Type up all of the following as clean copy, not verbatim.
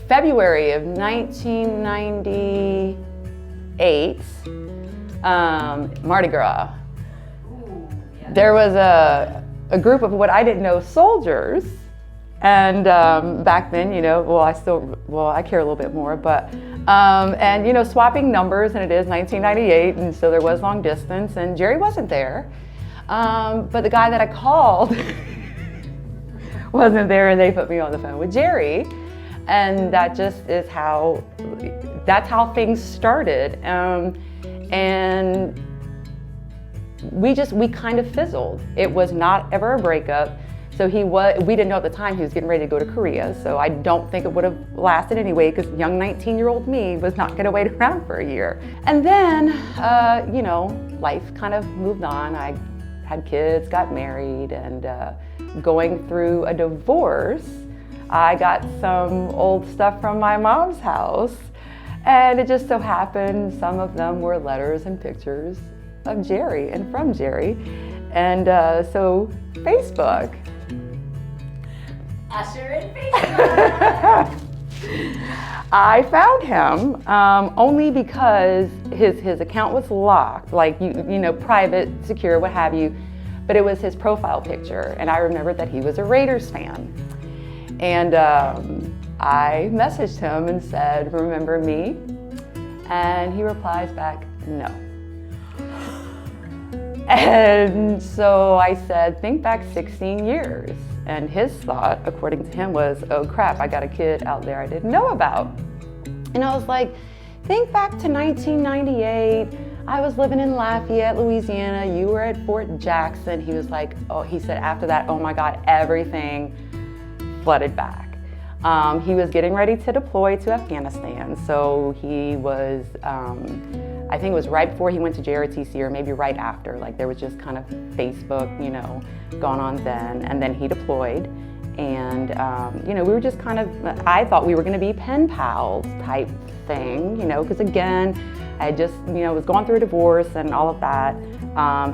February of 1998, Mardi Gras. There was a group of what I didn't know soldiers, and back then, I care a little bit more, but and swapping numbers, and it is 1998, and so there was long distance, and Jerry wasn't there, but the guy that I called wasn't there, and they put me on the phone with Jerry, and that just is that's how things started, and we kind of fizzled. It was not ever a breakup. So we didn't know at the time he was getting ready to go to Korea. So I don't think it would have lasted anyway, because young 19-year-old me was not gonna wait around for a year. And then, life kind of moved on. I had kids, got married, and going through a divorce, I got some old stuff from my mom's house. And it just so happened some of them were letters and pictures of Jerry and from Jerry. And so Facebook. Usher in Facebook. I found him only because his account was locked, like private, secure, what have you, but it was his profile picture, and I remembered that he was a Raiders fan. And I messaged him and said, "Remember me?" And he replies back, "No." And so I said, "Think back 16 years. And his thought, according to him, was, "Oh crap, I got a kid out there I didn't know about." And I was like, "Think back to 1998. I was living in Lafayette, Louisiana. You were at Fort Jackson." He was like, he said after that, "Oh my God, everything flooded back." He was getting ready to deploy to Afghanistan. So he was, I think it was right before he went to JRTC, or maybe right after. Like there was just kind of Facebook, going on then. And then he deployed, and we were just kind of, I thought we were going to be pen pals type thing, because again, I just, was going through a divorce and all of that.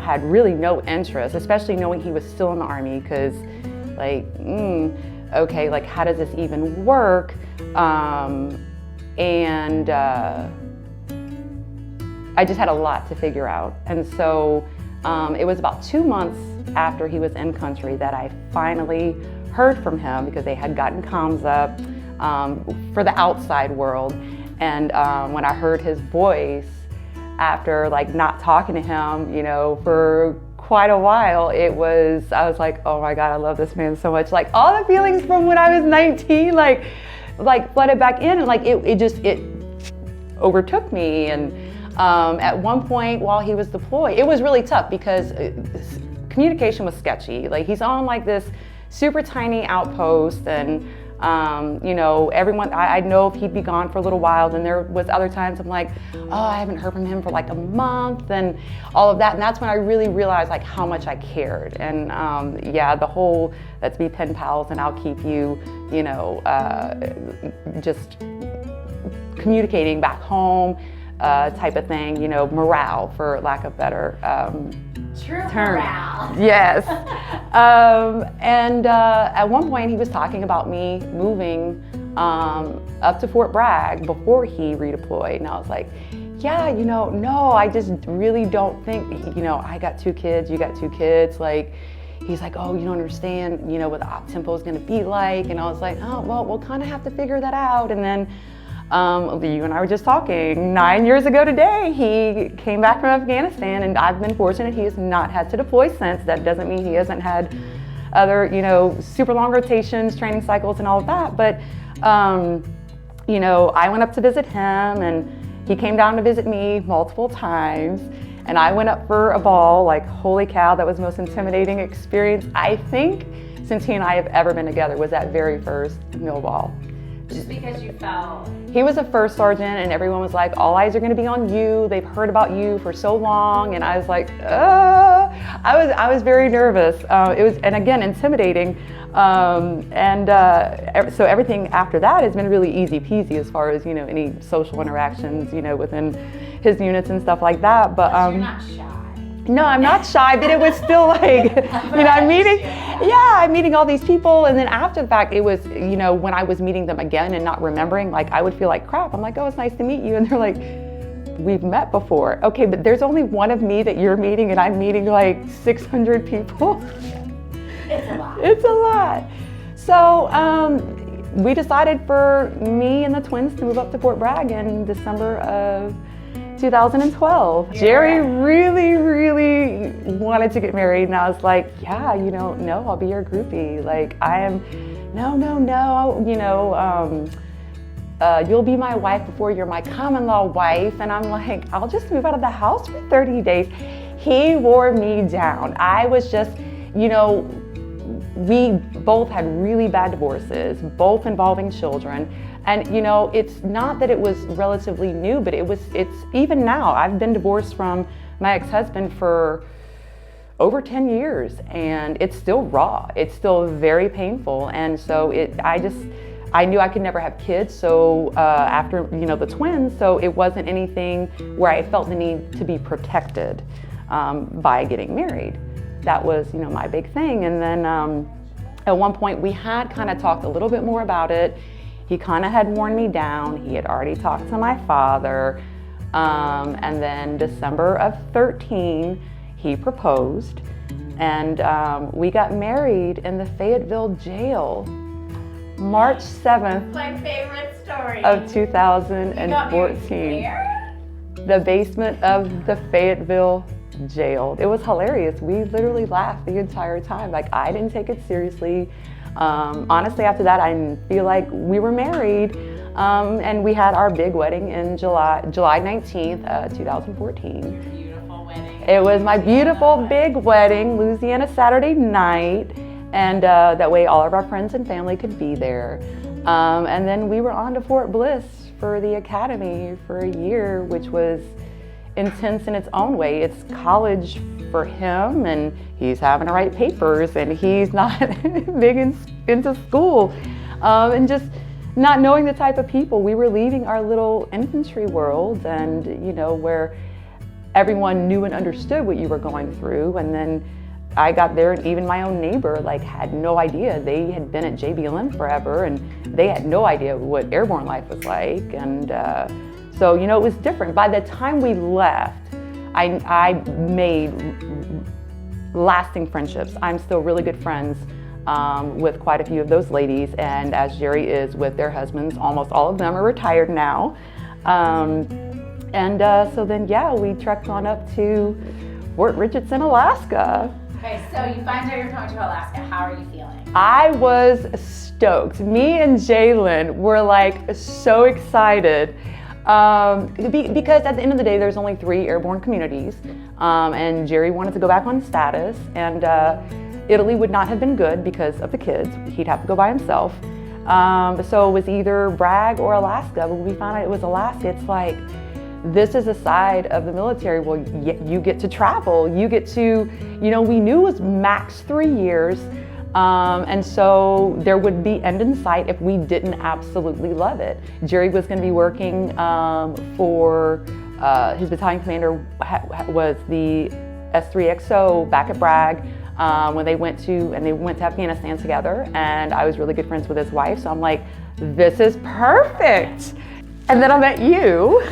Had really no interest, especially knowing he was still in the Army, because okay, like how does this even work? I just had a lot to figure out. And so it was about 2 months after he was in country that I finally heard from him, because they had gotten comms up for the outside world. And when I heard his voice after not talking to him, for quite a while, I was like, "Oh my God, I love this man so much." Like all the feelings from when I was 19, like flooded back in, and it overtook me. And at one point while he was deployed, it was really tough because communication was sketchy. Like he's on this super tiny outpost, and everyone, I know if he'd be gone for a little while, then there was other times I'm like, "Oh, I haven't heard from him for a month," and all of that. And that's when I really realized how much I cared. And the whole let's be pen pals and I'll keep you, just communicating back home type of thing, morale, for lack of better True term. Morale. Yes. And at one point he was talking about me moving up to Fort Bragg before he redeployed. And I was like, "Yeah, no, I just really don't think, I got 2 kids, you got 2 kids." He's like, "Oh, you don't understand, what the op tempo is going to be like." And I was like, "Oh, well, we'll kind of have to figure that out." And then you and I were just talking, 9 years ago today, he came back from Afghanistan, and I've been fortunate he has not had to deploy since. That doesn't mean he hasn't had other, super long rotations, training cycles, and all of that. But, I went up to visit him, and he came down to visit me multiple times. And I went up for a ball, holy cow, that was the most intimidating experience, I think, since he and I have ever been together, was that very first mill ball. Just because you felt... He was a first sergeant, and everyone was like, "All eyes are going to be on you. They've heard about you for so long." And I was like, I was very nervous. It was, and again, intimidating. So everything after that has been really easy peasy as far as, any social interactions, within his units and stuff like that. But you're not shy. No, I'm not shy, but it was still like, I'm meeting all these people. And then after the fact, it was, when I was meeting them again and not remembering, like I would feel like crap. I'm like, oh, it's nice to meet you. And they're like, we've met before. Okay, but there's only one of me that you're meeting and I'm meeting like 600 people. It's a lot. It's a lot. So we decided for me and the twins to move up to Fort Bragg in December of 2012. Yeah. Jerry really wanted to get married, and I was like, yeah, no, I'll be your groupie. Like, I am, no, you'll be my wife before you're my common law wife. And I'm like, I'll just move out of the house for 30 days. He wore me down. I was just, we both had really bad divorces, both involving children. And it's not that it was relatively new, but it's even now. I've been divorced from my ex-husband for over 10 years, and it's still raw. It's still very painful. And so I knew I could never have kids. So after, the twins, so it wasn't anything where I felt the need to be protected by getting married. That was, my big thing. And then at one point we had kind of talked a little bit more about it. He kind of had worn me down. He had already talked to my father. And then December of 13, he proposed. And we got married in the Fayetteville jail, March 7th My favorite story. of You got married 2014. where? The basement of the Fayetteville jail. It was hilarious. We literally laughed the entire time. Like, I didn't take it seriously. Honestly, after that, I didn't feel like we were married. And we had our big wedding in July 19th, 2014. Beautiful wedding. It was my beautiful big wedding, Louisiana Saturday night. And that way all of our friends and family could be there. And then we were on to Fort Bliss for the academy for a year, which was intense in its own way. It's college for him, and he's having to write papers, and he's not big into school. And just not knowing the type of people. We were leaving our little infantry world, and where everyone knew and understood what you were going through. And then I got there, and even my own neighbor had no idea. They had been at JBLM forever, and they had no idea what airborne life was like. And so it was different. By the time we left, I made lasting friendships. I'm still really good friends with quite a few of those ladies, and as Jerry is with their husbands. Almost all of them are retired now. So then, we trekked on up to Fort Richardson, Alaska. Okay, so you find out you're coming to Alaska. How are you feeling? I was stoked. Me and Jalen were so excited. Because at the end of the day, there's only 3 airborne communities, and Jerry wanted to go back on status, and Italy would not have been good because of the kids. He'd have to go by himself. So it was either Bragg or Alaska. But when we found out it was Alaska, it's like, this is a side of the military. Well, you get to travel. You get to, we knew it was max 3 years. And so there would be end in sight if we didn't absolutely love it. Jerry was going to be working for his battalion commander was the S3XO back at Bragg when they went to Afghanistan together, and I was really good friends with his wife. So I'm like, this is perfect. And then I met you.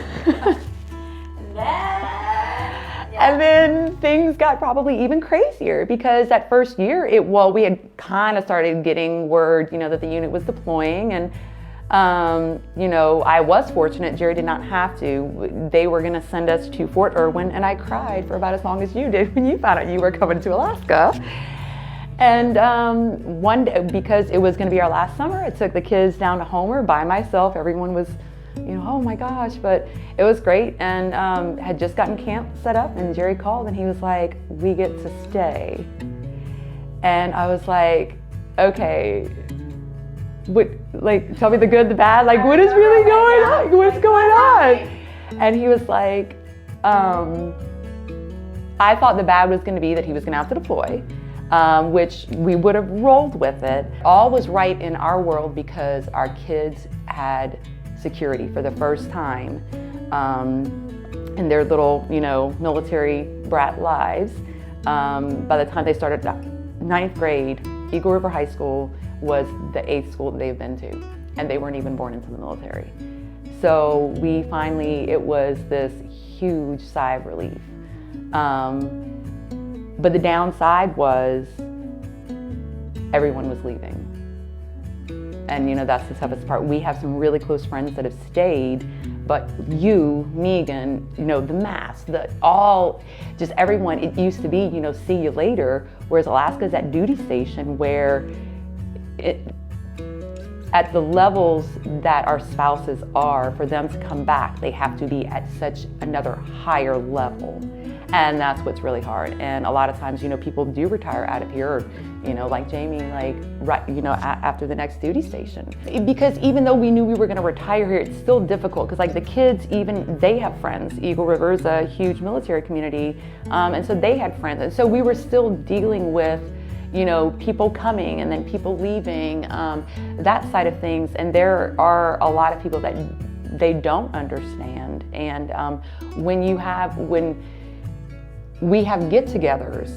And then things got probably even crazier, because that first year, we had kind of started getting word, that the unit was deploying, and I was fortunate. Jerry did not have to. They were going to send us to Fort Irwin, and I cried for about as long as you did when you found out you were coming to Alaska. And one day, because it was going to be our last summer, I took the kids down to Homer by myself. Everyone was, oh my gosh, but it was great. And had just gotten camp set up, and Jerry called and he was like, we get to stay. And I was like, okay, what, tell me the good, the bad, what is really going on? What's going on? And he was like, I thought the bad was going to be that he was going to have to deploy, which we would have rolled with it. All was right in our world because our kids had security for the first time in their little, military brat lives. By the time they started ninth grade, Eagle River High School was the 8th school that they've been to, and they weren't even born into the military. So it was this huge sigh of relief. But the downside was everyone was leaving. And that's the toughest part. We have some really close friends that have stayed, but you, Megan, the mass, just everyone, it used to be, see you later, whereas Alaska's that duty station where at the levels that our spouses are, for them to come back, they have to be at such another higher level. And that's what's really hard. And a lot of times, people do retire out of here, like Jamie, after the next duty station. Because even though we knew we were gonna retire here, it's still difficult, because the kids, even they have friends. Eagle River is a huge military community, and so they had friends. And so we were still dealing with, people coming and then people leaving, that side of things. And there are a lot of people that they don't understand. And when we have get-togethers,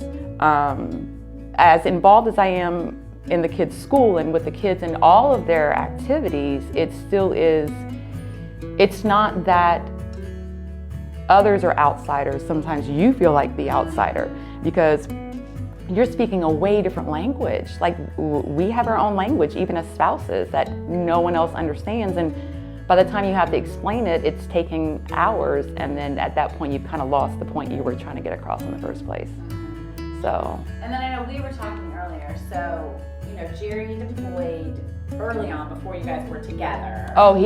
as involved as I am in the kids' school and with the kids and all of their activities, it still is, it's not that others are outsiders. Sometimes you feel like the outsider because you're speaking a way different language. Like, we have our own language, even as spouses, that no one else understands. And by the time you have to explain it, it's taking hours. And then at that point, you've kind of lost the point you were trying to get across in the first place. So. And then I know we were talking earlier, so, Jerry deployed early on before you guys were together. Oh,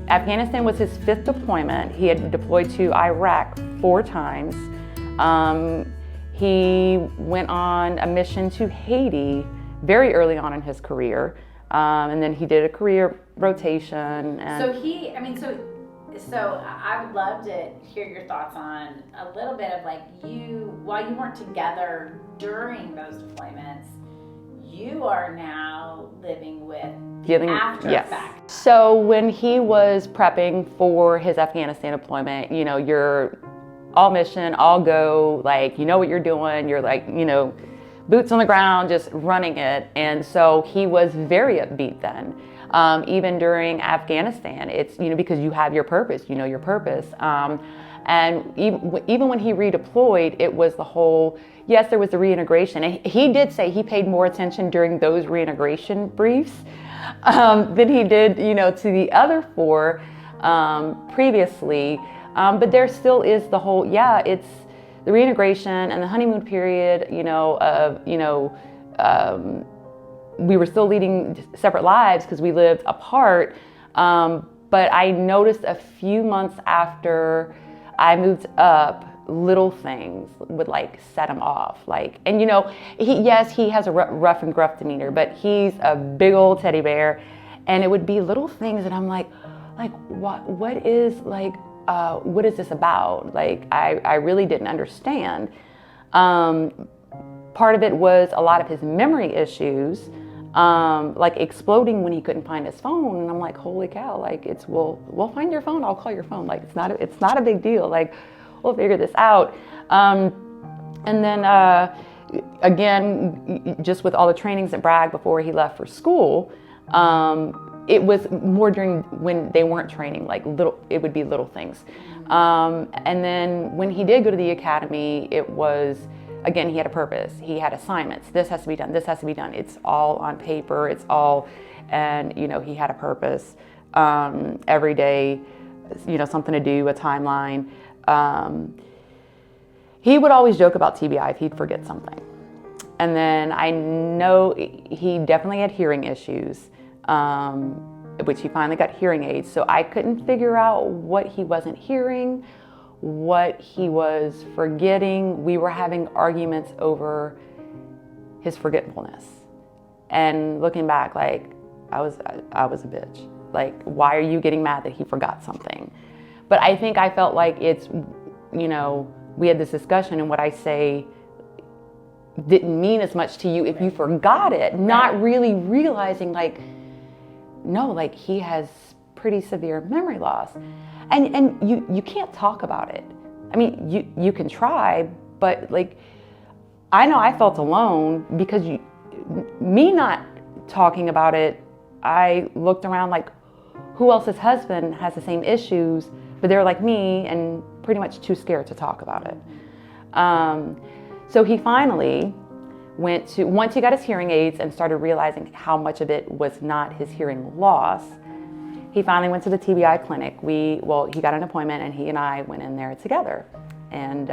Afghanistan was his 5th deployment. He had deployed to Iraq 4 times. He went on a mission to Haiti very early on in his career. And then he did a career rotation. And So I would love to hear your thoughts on a little bit of while you weren't together during those deployments, you are now living with after effect. So when he was prepping for his Afghanistan deployment, you're all mission, all go, what you're doing, you're boots on the ground, just running it. And so he was very upbeat then. Even during Afghanistan, it's, because you have your purpose, your purpose. And even when he redeployed, it was the whole, yes, there was the reintegration. And he did say he paid more attention during those reintegration briefs than he did, to the other 4 previously. But there still is the whole, it's the reintegration and the honeymoon period, we were still leading separate lives because we lived apart. But I noticed a few months after I moved up, little things would set him off. He has a rough and gruff demeanor, but he's a big old teddy bear. And it would be little things that I'm what is this about? I really didn't understand. Part of it was a lot of his memory issues, exploding when he couldn't find his phone. And I'm like, holy cow, we'll find your phone, I'll call your phone. It's not a big deal. We'll figure this out. And then, again, just with all the trainings at Bragg before he left for school, it was more during when they weren't training, it would be little things. And then when he did go to the academy, it was, again, he had a purpose. He had assignments. This has to be done. This has to be done. It's all on paper. It's all, and he had a purpose. Every day, something to do, a timeline. He would always joke about TBI if he'd forget something. And then I know he definitely had hearing issues, which he finally got hearing aids. So I couldn't figure out what he wasn't hearing, what he was forgetting. We were having arguments over his forgetfulness. And looking back, I was a bitch. Why are you getting mad that he forgot something? But I think I felt like it's, we had this discussion, and what I say didn't mean as much to you if you forgot it, not really realizing no, he has pretty severe memory loss. And you can't talk about it. I mean, you can try, but like, I know I felt alone because me not talking about it, I looked around like, who else's husband has the same issues, but they're like me and pretty much too scared to talk about it. So he finally once he got his hearing aids and started realizing how much of it was not his hearing loss, he finally went to the TBI clinic. He got an appointment and he and I went in there together. And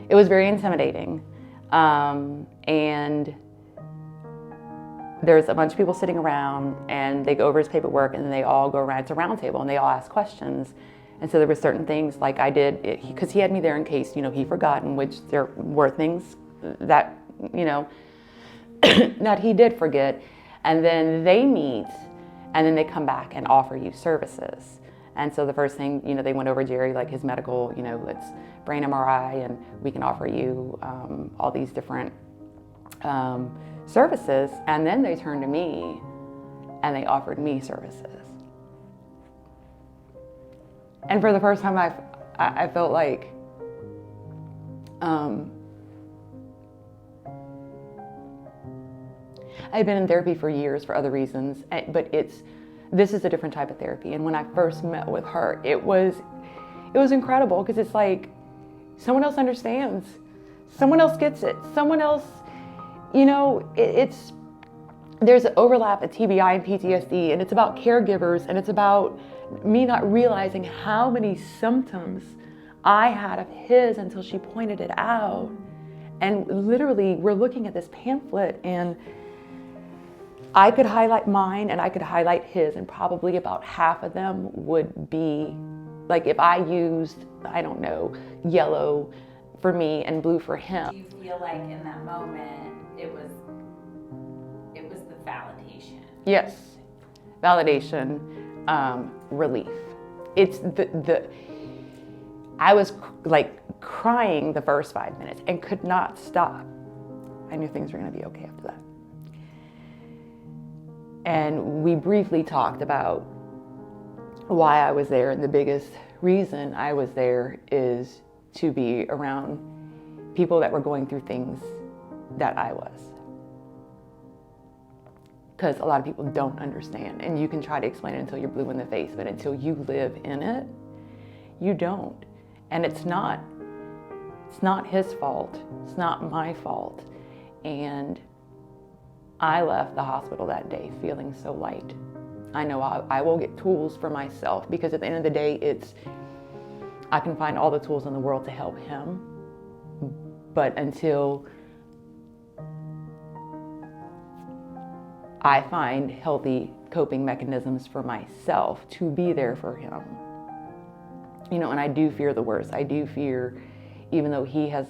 it was very intimidating. And there's a bunch of people sitting around and they go over his paperwork and then they all go around, it's a round table and they all ask questions. And so there were certain things like I did, because he had me there in case, he forgot, in which there were things that, that he did forget. And then they meet and then they come back and offer you services. And so the first thing, they went over Jerry, like his medical, let's brain MRI and we can offer you all these different services. And then they turned to me and they offered me services. And for the first time, I felt like I've been in therapy for years for other reasons, but this is a different type of therapy. And when I first met with her, it was incredible because it's like someone else understands, someone else gets it, someone else, there's an overlap at TBI and PTSD, and it's about caregivers, and it's about me not realizing how many symptoms I had of his until she pointed it out. And literally, we're looking at this pamphlet, and I could highlight mine and I could highlight his, and probably about half of them would be, like if I used, I don't know, yellow for me and blue for him. Do you feel like in that moment, it was the validation? Yes, validation, relief. It's I was like crying the first 5 minutes and could not stop. I knew things were gonna be okay after that. And we briefly talked about why I was there, and the biggest reason I was there is to be around people that were going through things that I was. Because a lot of people don't understand, and you can try to explain it until you're blue in the face, but until you live in it, you don't. And it's not his fault, it's not my fault. And I left the hospital that day feeling so light. I know I will get tools for myself, because at the end of the day, I can find all the tools in the world to help him. But until I find healthy coping mechanisms for myself to be there for him, and I do fear the worst. I do fear, even though he has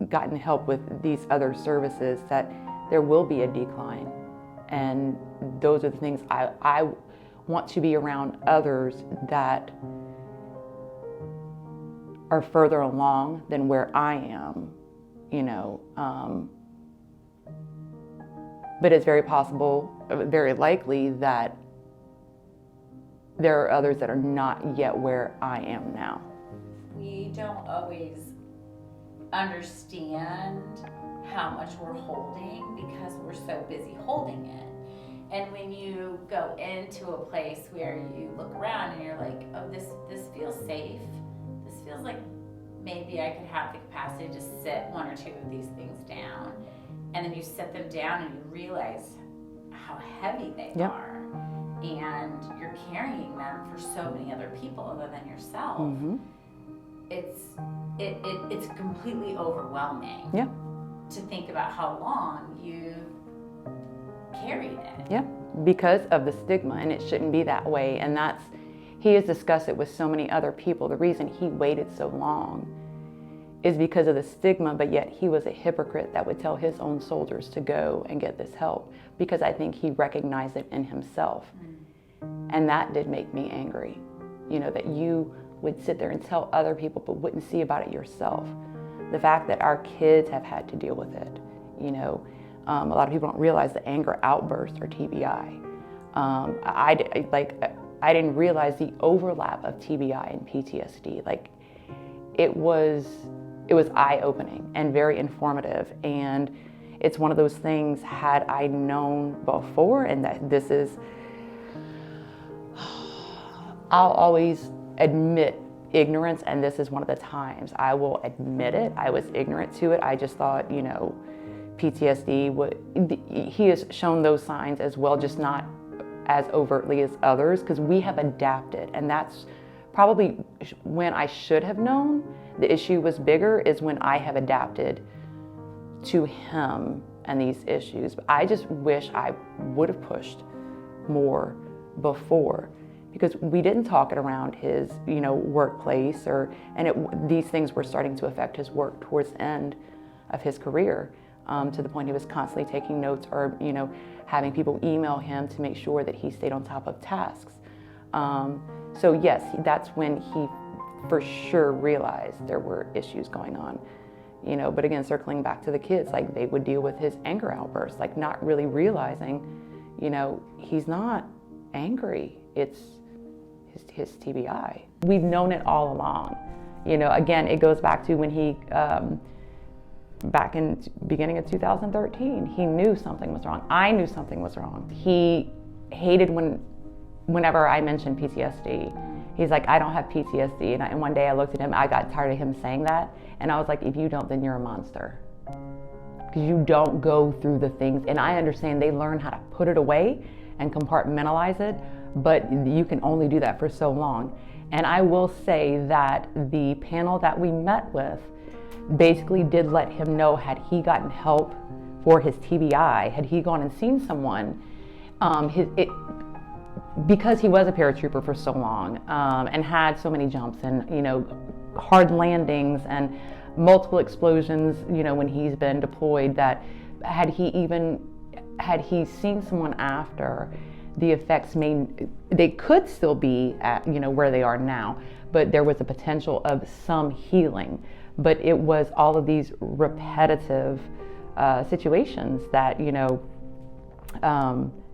gotten help with these other services, that there will be a decline. And those are the things I want to be around others that are further along than where I am, but it's very possible, very likely, that there are others that are not yet where I am now. We don't always understand how much we're holding because we're so busy holding it. And when you go into a place where you look around and you're like, oh, this feels safe. This feels like maybe I could have the capacity to sit one or two of these things down. And then you set them down and you realize how heavy they are. And you're carrying them for so many other people other than yourself. Mm-hmm. It's completely overwhelming. Yeah. To think about how long you carried it. Yeah, because of the stigma, and it shouldn't be that way. And he has discussed it with so many other people. The reason he waited so long is because of the stigma, but yet he was a hypocrite that would tell his own soldiers to go and get this help, because I think he recognized it in himself. And that did make me angry, that you would sit there and tell other people but wouldn't see about it yourself. The fact that our kids have had to deal with it, a lot of people don't realize the anger outbursts are TBI. I didn't realize the overlap of TBI and PTSD. Like, it was eye-opening and very informative. And it's one of those things, had I known before, and that this is, I'll always admit ignorance, and this is one of the times I will admit it. I was ignorant to it. I just thought, you know, PTSD, he has shown those signs as well, just not as overtly as others, because we have adapted. And that's probably when I should have known the issue was bigger, is when I have adapted to him and these issues. But I just wish I would have pushed more before, because we didn't talk it around his, you know, workplace, these things were starting to affect his work towards the end of his career, to the point he was constantly taking notes, or, you know, having people email him to make sure that he stayed on top of tasks. So yes, that's when he for sure realized there were issues going on, you know. But again, circling back to the kids, like, they would deal with his anger outbursts, like not really realizing, you know, he's not angry, it's his TBI. We've known it all along. You know, again, it goes back to when he, back in beginning of 2013, he knew something was wrong. I knew something was wrong. He hated whenever I mentioned PTSD. He's like, I don't have PTSD. And one day I looked at him, I got tired of him saying that. And I was like, if you don't, then you're a monster. Because you don't go through the things. And I understand they learn how to put it away and compartmentalize it, but you can only do that for so long. And I will say that the panel that we met with basically did let him know, had he gotten help for his TBI, had he gone and seen someone, because he was a paratrooper for so long, and had so many jumps and, you know, hard landings and multiple explosions, you know, when he's been deployed, that had he seen someone after, the effects they could still be at, you know, where they are now, but there was a potential of some healing. But it was all of these repetitive situations that, you know,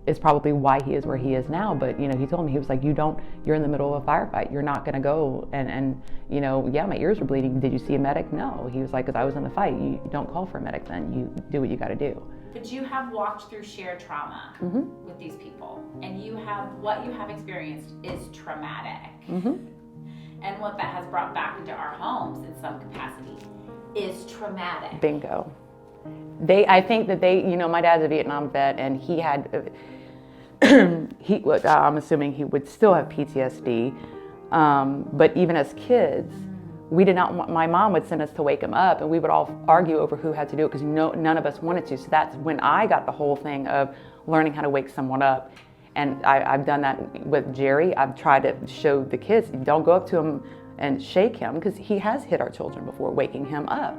is probably why he is where he is now. But, you know, he told me, he was like, you're in the middle of a firefight. You're not gonna go and, you know, yeah, my ears were bleeding. Did you see a medic? No. He was like, because I was in the fight. You don't call for a medic then. You do what you gotta do. But you have walked through shared trauma with these people, and what you have experienced is traumatic. And what that has brought back into our homes in some capacity is traumatic. Bingo. I think that you know, my dad's a Vietnam vet, and he had, I'm assuming he would still have PTSD, but even as kids, we did not want, my mom would send us to wake him up, and we would all argue over who had to do it, because none of us wanted to. So that's when I got the whole thing of learning how to wake someone up. And I've done that with Jerry. I've tried to show the kids, don't go up to him and shake him, because he has hit our children before, waking him up.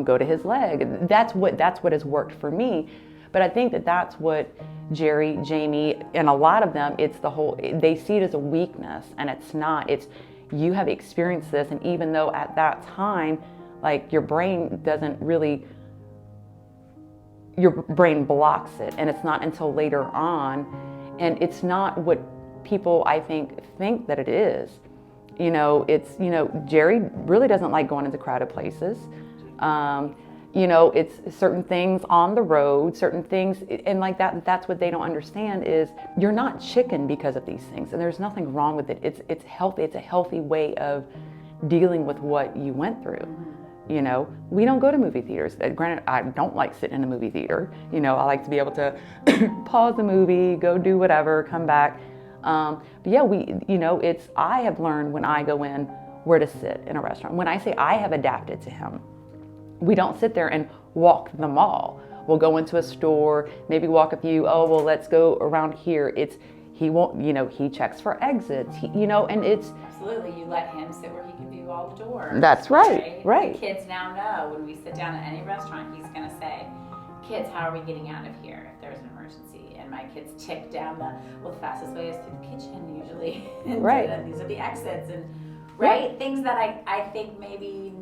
Go to his leg. That's what has worked for me. But I think that's what Jerry, Jamie, and a lot of them, they see it as a weakness, and it's not. It's, you have experienced this, and even though at that time, like, your brain blocks it, and it's not until later on, and it's not what people, I think that it is. You know, it's, you know, Jerry really doesn't like going into crowded places. You know, it's certain things on the road, certain things, and like that's what they don't understand, is you're not chicken because of these things, and there's nothing wrong with it. It's healthy. It's a healthy way of dealing with what you went through. You know, we don't go to movie theaters. Granted, I don't like sitting in a movie theater. You know, I like to be able to pause the movie, go do whatever, come back. But yeah, I have learned when I go in where to sit in a restaurant. When I say I have adapted to him, we don't sit there and walk the mall. We'll go into a store, maybe walk a few, let's go around here. He won't, you know, he checks for exits, and it's... Absolutely, you let him sit where he can view all the doors. That's right. The kids now know when we sit down at any restaurant, he's gonna say, kids, how are we getting out of here if there's an emergency? And my kids tick down the fastest way is through the kitchen usually. Right. And these are the exits, and things that I think maybe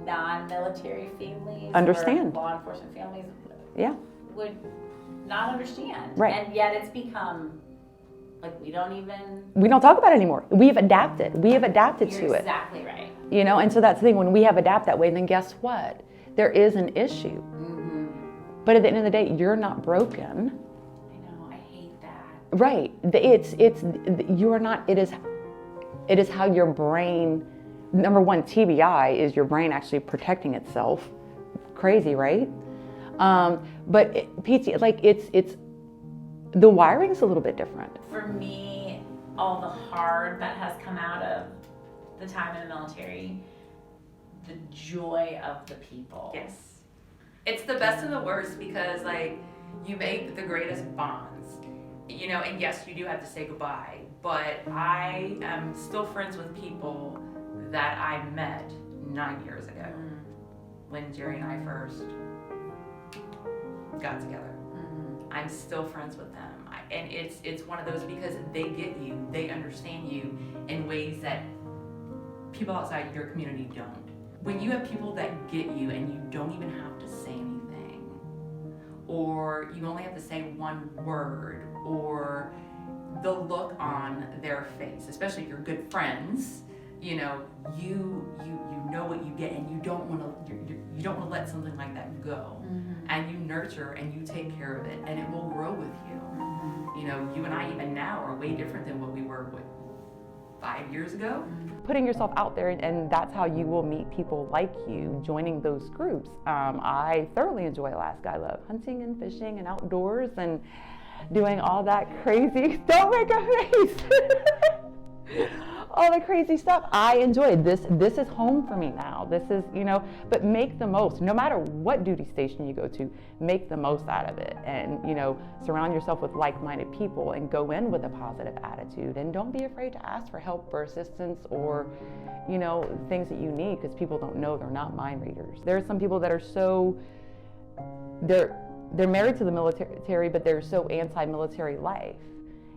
non-military families understand, or law enforcement families would not understand. Right. And yet it's become Like we don't talk about it anymore. We've adapted to it. You're exactly right. You know, and so that's the thing, when we have adapt that way, then guess what? There is an issue. Mm-hmm. But at the end of the day, you're not broken. I know, I hate that. Right. You're not, it is how your brain, number one, TBI is your brain actually protecting itself. Crazy, right? But PT, like it's, the wiring's a little bit different. For me, all the hard that has come out of the time in the military, the joy of the people. Yes. It's the best and the worst because like you make the greatest bonds, you know, and yes, you do have to say goodbye, but I am still friends with people that I met 9 years ago when Jerry and I first got together. I'm still friends with them. And it's one of those because they get you, they understand you in ways that people outside your community don't. When you have people that get you and you don't even have to say anything, or you only have to say one word, or the look on their face, especially if you're good friends, you know, you know what you get, and you don't want to let something like that go. And you nurture and you take care of it, and it will grow with you. You know, you and I even now are way different than what we were 5 years ago. Putting yourself out there, and that's how you will meet people like you, joining those groups. I thoroughly enjoy Alaska. I love hunting and fishing and outdoors and doing all that crazy, don't make a face. All the crazy stuff. I enjoy it. This is home for me now. This is, you know, but make the most. No matter what duty station you go to, make the most out of it. And, you know, surround yourself with like-minded people and go in with a positive attitude. And don't be afraid to ask for help or assistance or, you know, things that you need, because people don't know, they're not mind readers. There are some people that are so, they're married to the military, but they're so anti-military life.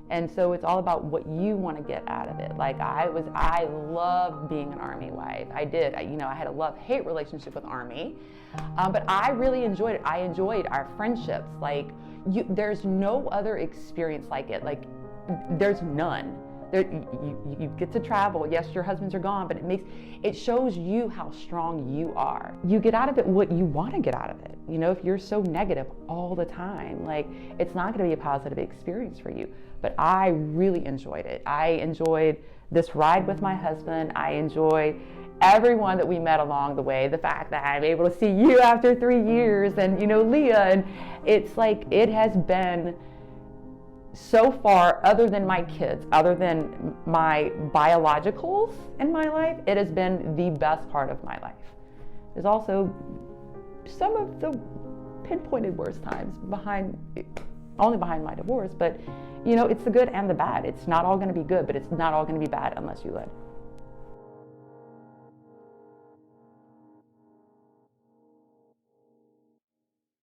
And so it's all about what you want to get out of it. Like I loved being an Army wife. I did. I had a love-hate relationship with Army, but I really enjoyed it. I enjoyed our friendships. Like there's no other experience like it. Like there's none. You get to travel. Yes, your husbands are gone, but it shows you how strong you are. You get out of it what you want to get out of it. You know, if you're so negative all the time, like it's not going to be a positive experience for you. But I really enjoyed it. I enjoyed this ride with my husband. I enjoy everyone that we met along the way. The fact that I'm able to see you after 3 years, and you know, Leah, and it's like it has been so far, other than my kids, other than my biologicals in my life, it has been the best part of my life. There's also some of the pinpointed worst times only behind my divorce, but you know, it's the good and the bad. It's not all going to be good, but it's not all going to be bad unless you let it.